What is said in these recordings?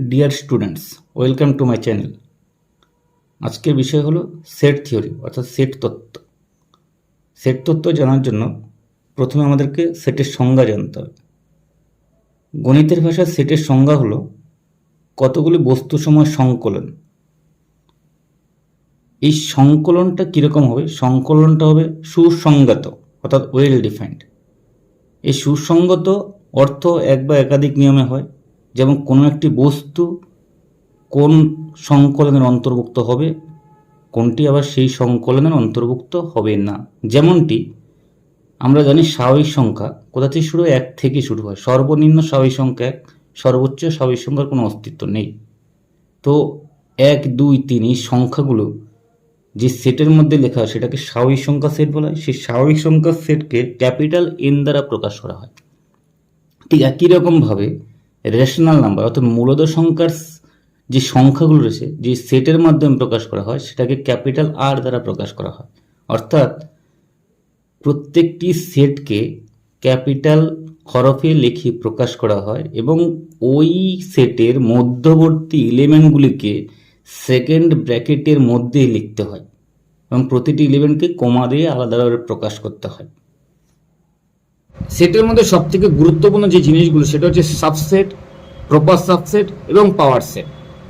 Dear students, welcome to my channel. আজকের বিষয় হলো সেট থিওরি অর্থাৎ সেট তত্ত্ব। সেট তত্ত্ব জানার জন্য প্রথমে আমাদেরকে সেটের সংজ্ঞা জানতে হবে। গণিতের ভাষায় সেটের সংজ্ঞা হলো কতগুলি বস্তুসমূহ সংকলন। এই সংকলনটা কীরকম হবে? সংকলনটা হবে সুসংজ্ঞাত অর্থাৎ ওয়েল ডিফাইন্ড। এই সুসংগত অর্থ এক বা একাধিক নিয়মে হয়, যেমন কোনো একটি বস্তু কোন সংকলনের অন্তর্ভুক্ত হবে, কোনটি আবার সেই সংকলনের অন্তর্ভুক্ত হবে না। যেমনটি আমরা জানি স্বাভাবিক সংখ্যা কোথা থেকে শুরু হয়? 1 থেকে শুরু হয়। সর্বনিম্ন স্বাভাবিক সংখ্যা 1, সর্বোচ্চ স্বাভাবিক সংখ্যার কোনো অস্তিত্ব নেই। তো 1, 2, 3 এই সংখ্যাগুলো যে সেটের মধ্যে লেখা হয় সেটাকে স্বাভাবিক সংখ্যা সেট বলা হয়। সেই স্বাভাবিক সংখ্যার সেটকে ক্যাপিটাল এন দ্বারা প্রকাশ করা হয়। ঠিক একই রকমভাবে রেশনাল নাম্বার অর্থাৎ মূলদ সংখ্যার যে সংখ্যাগুলো রয়েছে যে সেটের মাধ্যমে প্রকাশ করা হয় সেটাকে ক্যাপিটাল আর দ্বারা প্রকাশ করা হয়। অর্থাৎ প্রত্যেকটি সেটকে ক্যাপিটাল হরফে লিখে প্রকাশ করা হয় এবং ওই সেটের মধ্যবর্তী এলিমেন্টগুলিকে সেকেন্ড ব্র্যাকেটের মধ্যেই লিখতে হয় এবং প্রতিটি এলিমেন্টকে কমা দিয়ে আলাদাভাবে প্রকাশ করতে হয়। সেটের মধ্যে সবথেকে গুরুত্বপূর্ণ যে জিনিসগুলো সেটা হচ্ছে সাবসেট, প্রপার সাবসেট এবং পাওয়ার সেট।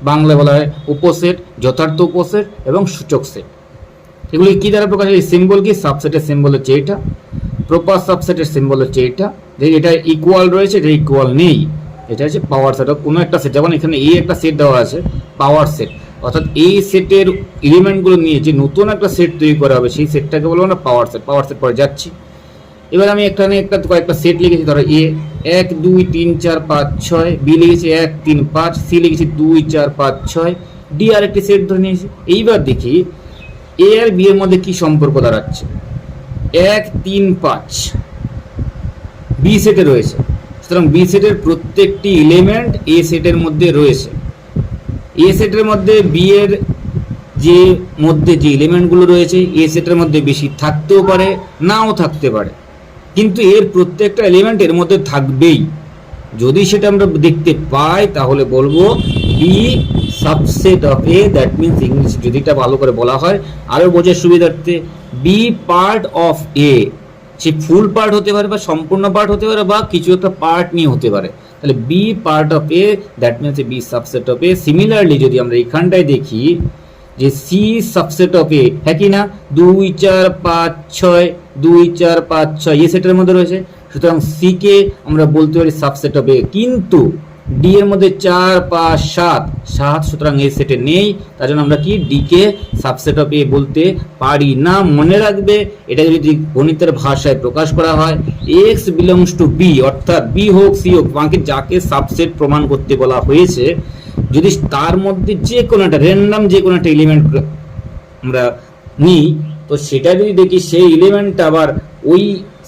বাংলায় বলা হয় উপসেট, যথার্থ উপসেট এবং সূচক সেট। এগুলি কি দ্বারা প্রকাশ হয়? সিম্বল কি? সাবসেটের সিম্বল হচ্ছে এটা, প্রপার সাবসেটের সিম্বল হচ্ছে এটা, যে এটা ইকুয়াল রয়েছে, এটা ইকুয়াল নেই, এটা হচ্ছে পাওয়ার সেট। কোনো একটা সেট, যেমন এখানে এই একটা সেট দেওয়া আছে পাওয়ার সেট, অর্থাৎ এই সেটের এলিমেন্টগুলো নিয়ে যে নতুন একটা সেট তৈরি করা হবে সেই সেটটাকে বলবো না পাওয়ার সেট। পাওয়ার সেট পরে যাচ্ছি। এবার আমি এখানে কয়েকটা সেট লিখেছি। ধরো এ 1 2 3 4 5 6, বি লিখেছি 1 3 5, সি লিখেছি 2 4 5 6, ডি আর একটি সেট ধরে নিয়েছি। এইবার দেখি এ আর বি এর মধ্যে কি সম্পর্ক দাঁড়াচ্ছে। 1 3 5 বি সেটে রয়েছে, সুতরাং বি সেটের প্রত্যেকটি এলিমেন্ট এ সেটের মধ্যে রয়েছে। এ সেটের মধ্যে বি এর যে এলিমেন্টগুলো রয়েছে এ সেটের মধ্যে বেশি থাকতেও পারে, নাও থাকতে পারে, কিন্তু এর প্রত্যেকটা এলিমেন্ট এর মধ্যে থাকবেই। যদি সেটা আমরা দেখতে পাই তাহলে বলবো B subset of A. That means English যদি এটা ভালো করে বলা হয় আরো বোঝার সুবিধার্থে, বি পার্ট অফ এ। সে ফুল পার্ট হতে পারে বা সম্পূর্ণ পার্ট হতে পারে বা কিছু একটা পার্ট নিয়ে হতে পারে। তাহলে B part of A, that means B subset of A. Similarly যদি আমরা এখানটায় দেখি যে সি সাবসেট অফ এ, হ্যাঁ কি না? 2 4 5 6, 2 4 5 6 এই সেটের মধ্যে রয়েছে, সুতরাং সি কে আমরা বলতে পারি সাবসেট অফ এ। কিন্তু ডি এর মধ্যে 4 5 7, সুতরাং এই সেটে নেই, তার জন্য আমরা কি ডি কে সাবসেট অফ এ বলতে পারি না। মনে রাখবে, এটা যদি গণিতের ভাষায় প্রকাশ করা হয় এক্স বিলংস টু বি, অর্থাৎ বি হোক সি হোক, বাকি যাকে সাবসেট প্রমাণ করতে বলা হয়েছে, যদি তার মধ্যে যে কোনো একটা র্যান্ডম যে কোনো একটা এলিমেন্ট আমরা নিই, তো সেটা যদি দেখি সেই এলিমেন্টটা আবার ওই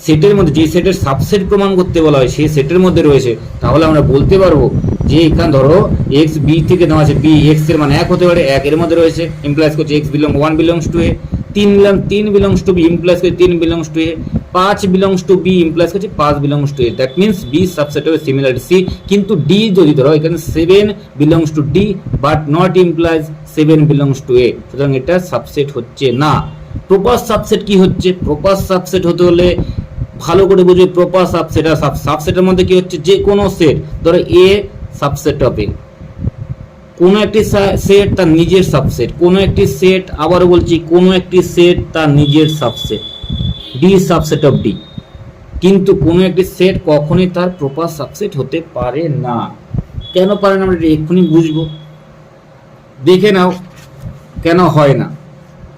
সেটের মধ্যে যে সেটের সাবসেট প্রমাণ করতে বলা হয় সেই সেটের মধ্যে রয়েছে, তাহলে আমরা বলতে পারবো যে এখানে ধরো এক্স বি থেকে নেওয়া আছে, বি এক্স এর মানে 1 হতে পারে, 1 এর মধ্যে রয়েছে, ইমপ্লাইজ করছে x 1 belongs to A, 3 belongs to B, implies করছে 3 belongs to A, 5 belongs to B, implies করছে 5 belongs to A. That means B subset হবে সিমিলার সি। কিন্তু ডি যদি ধরো এখানে 7 belongs to D but not implies 7 belongs to A, সুতরাং এটা subset হচ্ছে না। প্রপার সাবসেট কি হচ্ছে? প্রপার সাবসেট হতে হলে ভালো করে বুঝবে, প্রপার সাবসেট আর সাবসেটের মধ্যে কি হচ্ছে, যে কোনো সেট, ধরো এ সাবসেট অফ এ, কোনো একটি সেট তার নিজের সাবসেট, কোনো একটি সেট, আবারও বলছি কোনো একটি সেট তার নিজের subset, D subset of D. কিন্তু কোনো একটি সেট কখনোই তার প্রপার সাবসেট হতে পারে না। কেন পারে না আমরা এক্ষুনি বুঝবো, দেখে নাও কেন হয় না।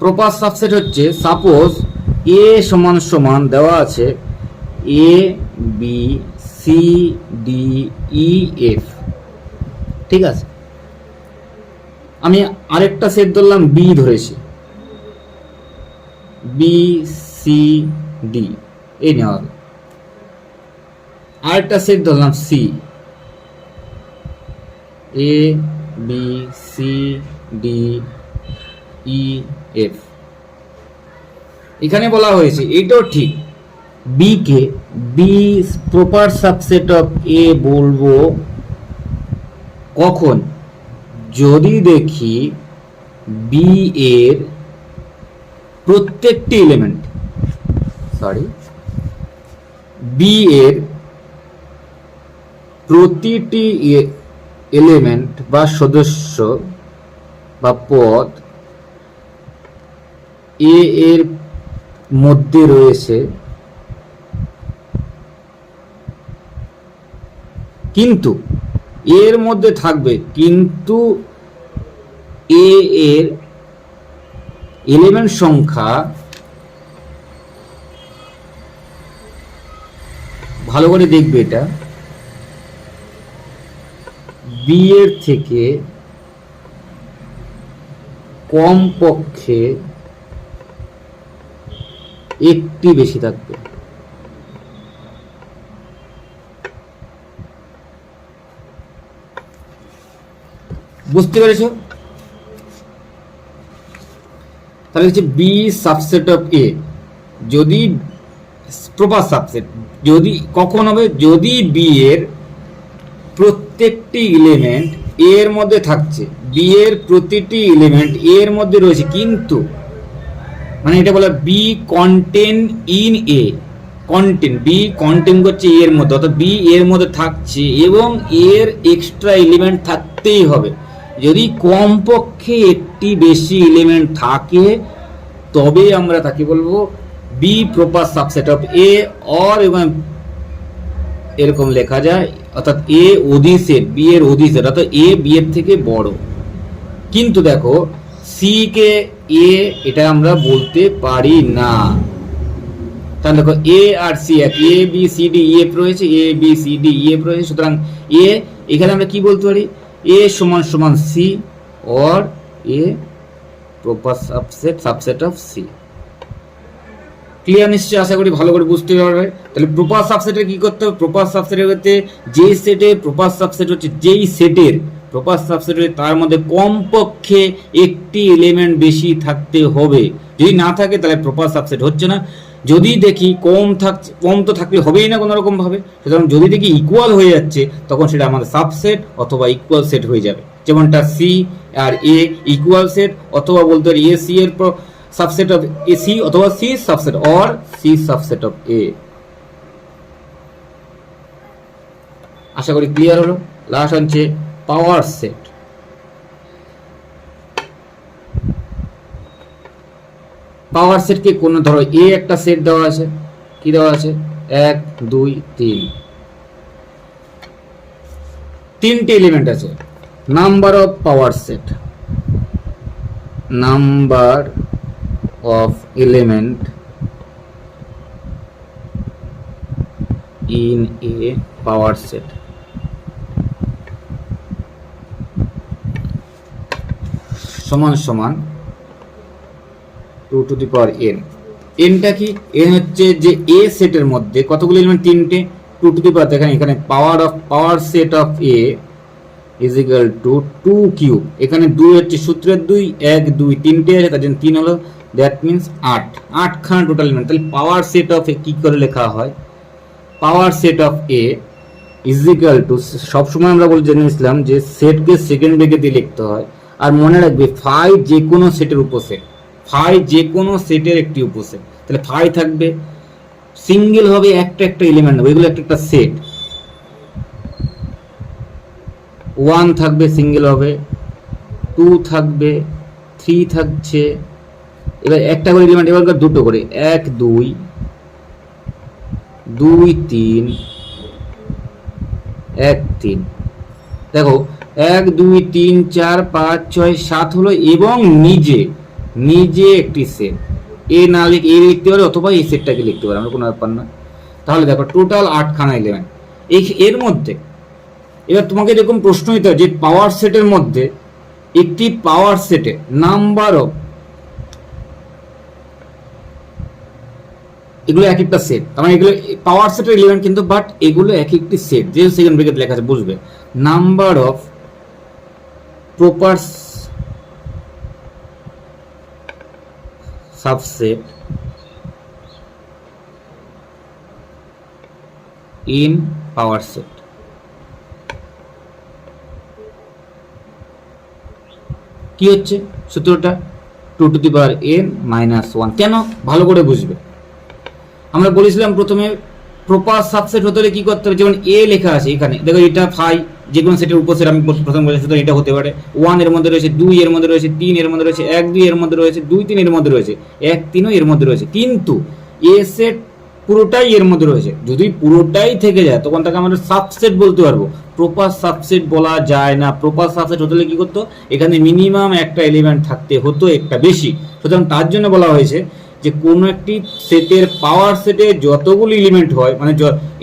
প্রপার সাবসেট হচ্ছে, সাপোজ এ সমান সমান দেওয়া আছে A B C D E F, ঠিক আছে? আমি আরেকটা সেট ধরলাম বি ধরেছি, বি সি ডি এই নেওয়া হলো। আরেকটা সেট ধরলাম C, A B C D E F. এখানে বলা হয়েছে এটাও ঠিক, বি কে B proper subset of A বলবো কখন? যদি দেখি বি এর প্রত্যেকটি এলিমেন্ট, বি এর প্রতিটি এলিমেন্ট বা সদস্য বা পদ এ এর মধ্যে রয়েছে, কিন্তু এর মধ্যে থাকবে, কিন্তু এ এর এলিমেন্ট সংখ্যা, ভালো করে দেখবে, এটা বি এর থেকে কমপক্ষে একটি বেশি থাকবে। বুঝতে পেরেছো? তাহলে হচ্ছে বি সাবসেট অফ এ, যদি প্রপার সাবসেট, যদি কখন হবে, যদি বি এর প্রত্যেকটি এলিমেন্ট এর মধ্যে থাকছে, বি এর প্রতিটি এলিমেন্ট এর মধ্যে রয়েছে, কিন্তু মানে এটা বলে B contain in A, contain, B contain করছে এর মধ্যে, অর্থাৎ বি এর মধ্যে থাকছে এবং এর এক্সট্রা এলিমেন্ট থাকতেই হবে। যদি কমপক্ষে একটি বেশি এলিমেন্ট থাকে তবে আমরা তাকে বলবো B proper subset of A, or এবং এরকম লেখা যায়, অর্থাৎ এ অধিসেট, বি এর অধিসেট, অর্থাৎ এ বি এর থেকে বড়। কিন্তু দেখো সি কে এ এটা আমরা বলতে পারি না। তাহলে দেখো এ আর সি এক, A B C D E F রয়েছে, A B C D E F রয়েছে, সুতরাং এ এখানে আমরা কি বলতে পারি, এ সমান সমান C, or A proper subset of C. Clear নিশ্চয়ই, আশা করি ভালো করে বুঝতে পারবে। তাহলে প্রপার সাবসেটের কি করতে হবে, প্রপার সাবসেটের করতে যে সেটে প্রপার সাবসেট হচ্ছে, যেই সেটের প্রপার সাবসেট হচ্ছে তার মধ্যে কমপক্ষে একটি এলিমেন্ট বেশি থাকতে হবে। যদি না থাকে তাহলে প্রপার সাবসেট হচ্ছে না। যদি দেখি কম থাকছে, কম তো থাকলে হবেই না কোনো রকম ভাবে, সুতরাং যদি দেখি ইকুয়াল হয়ে যাচ্ছে তখন সেটা আমাদের সাবসেট অথবা ইকুয়াল সেট হয়ে যাবে। যেমনটা সি আর এ ইকুয়াল সেট, অথবা বলতে পারি এ সি এর সাবসেট অফ এ সি, অথবা C subset or C subset of A. আশা করি ক্লিয়ার হলো। লাস্ট হচ্ছে পাওয়ার সেট। পাওয়ার সেটকে কোন, ধরো এ একটা সেট দেওয়া আছে, কি দেওয়া আছে, 1 2 3, তিনটে এলিমেন্ট আছে। Number of power set, number of element in a power set সমান সমান 2 to the power n। nটা কি, n হচ্ছে যে a সেটের মধ্যে কতগুলো এলিমেন্ট, তিনটে, 2 to the power, দেখেন এখানে power set of a is equal to 2 cube, এখানে 2 হচ্ছে সূত্রের 2, 1 2 তিনটে আছে, তার জন্য 3 হলো, দ্যাট মিনস 8 খানা টোটাল এলিমেন্ট। তাহলে পাওয়ার সেট অফ এ কি করে লেখা হয়, power set of A is equal to, সবসময় আমরা বলে জেনেছিলাম যে সেটকে সেকেন্ড ব্রেকেট দিয়ে লিখতে হয়, আর মনে রাখবে ফাই যে কোনো সেটের উপসেট, ফাই যে কোনো সেটের একটি উপসেট। তাহলে ফাই থাকবে, সিঙ্গেল হবে একটা একটা এলিমেন্ট হবে, এগুলো একটা একটা সেট। 1 থাকবে, সিঙ্গেল হবে, 2 থাকবে, 3 থাকছে, এবার একটা করে এলিমেন্ট, এবার দুটো করে, 1 2 2 3 1 3। দেখো 1 2 3 4 5 6 7 হলো, এবং নিজে নিজে একটি সেট, এ না লিখে এ লিখতে পারে অথবা এই সেটটাকে লিখতে পারে, আমরা কোনো ব্যাপার না। তাহলে দেখো টোটাল 8 খানা এলিমেন্ট এর মধ্যে। এবার তোমাকে এরকম প্রশ্ন নিতে হয় যে পাওয়ার সেটের মধ্যে, একটি পাওয়ার সেটে নাম্বার অফ, এগুলো এক একটা সেট, তার মানে এগুলো পাওয়ার সেটের এলিমেন্ট কিন্তু, বাট এগুলো এক একটি সেট, যে সেকেন্ড ব্রেকেট লেখা আছে বুঝবে। Number of proper subset in power set. কি হচ্ছে সূত্রটা 2n-1। কেন? ভালো করে বুঝবে। আমরা বলেছিলাম প্রথমে প্রপার সাবসেট হতে হলে কি করতে হবে, যেমন এ লেখা আছে এখানে, দেখো এটা ফাই, যে কোনো সেটের উপসেট আমি প্রথম বলেছি, সুতরাং এটা হতে পারে 1 এর মধ্যে রয়েছে, 2 এর মধ্যে রয়েছে, 3 এর মধ্যে রয়েছে, 1 2 এর মধ্যে রয়েছে, 2 3 এর মধ্যে রয়েছে, 1 3 এর মধ্যে রয়েছে। কিন্তু এ সেট পুরোটাই এর মধ্যে রয়েছে। যদি পুরোটাই থেকে যায় তখন তাকে আমরা সাবসেট বলতে পারবো, প্রপার সাবসেট বলা যায় না। প্রপার সাবসেট হতে হলে কি করতো, এখানে মিনিমাম একটা এলিমেন্ট থাকতে হতো, একটা বেশি। সুতরাং তার জন্য বলা হয়েছে যে কোনো একটি সেটের পাওয়ার সেটে যতগুলো এলিমেন্ট হয়, মানে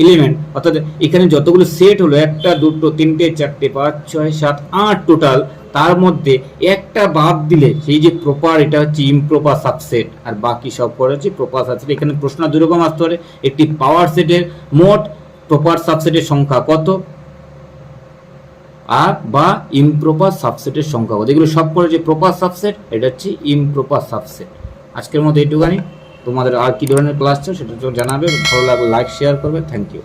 এলিমেন্ট অর্থাৎ এখানে যতগুলো সেট হলো, 1 2 3 4 5 6 7 8 টোটাল, তার মধ্যে একটা বাদ দিলে সেই যে প্রপার, এটা হচ্ছে ইমপ্রপার সাবসেট, আর বাকি সব পড়ে হচ্ছে প্রপার সাবসেট। এখানে প্রশ্ন দুরকম আসতে পারে, একটি পাওয়ার সেটের মোট প্রপার সাবসেটের সংখ্যা কত, আর বা ইমপ্রপার সাবসেটের সংখ্যা কত। এগুলো সব পড়ে যে প্রপার সাবসেট, এটা হচ্ছে ইমপ্রপার সাবসেট। আজকের মতো এইটুখানি। তোমাদের আর কি ধরনের ক্লাস চাও সেটা জানাবে, ভালো লাগলে লাইক শেয়ার করবে। Thank you.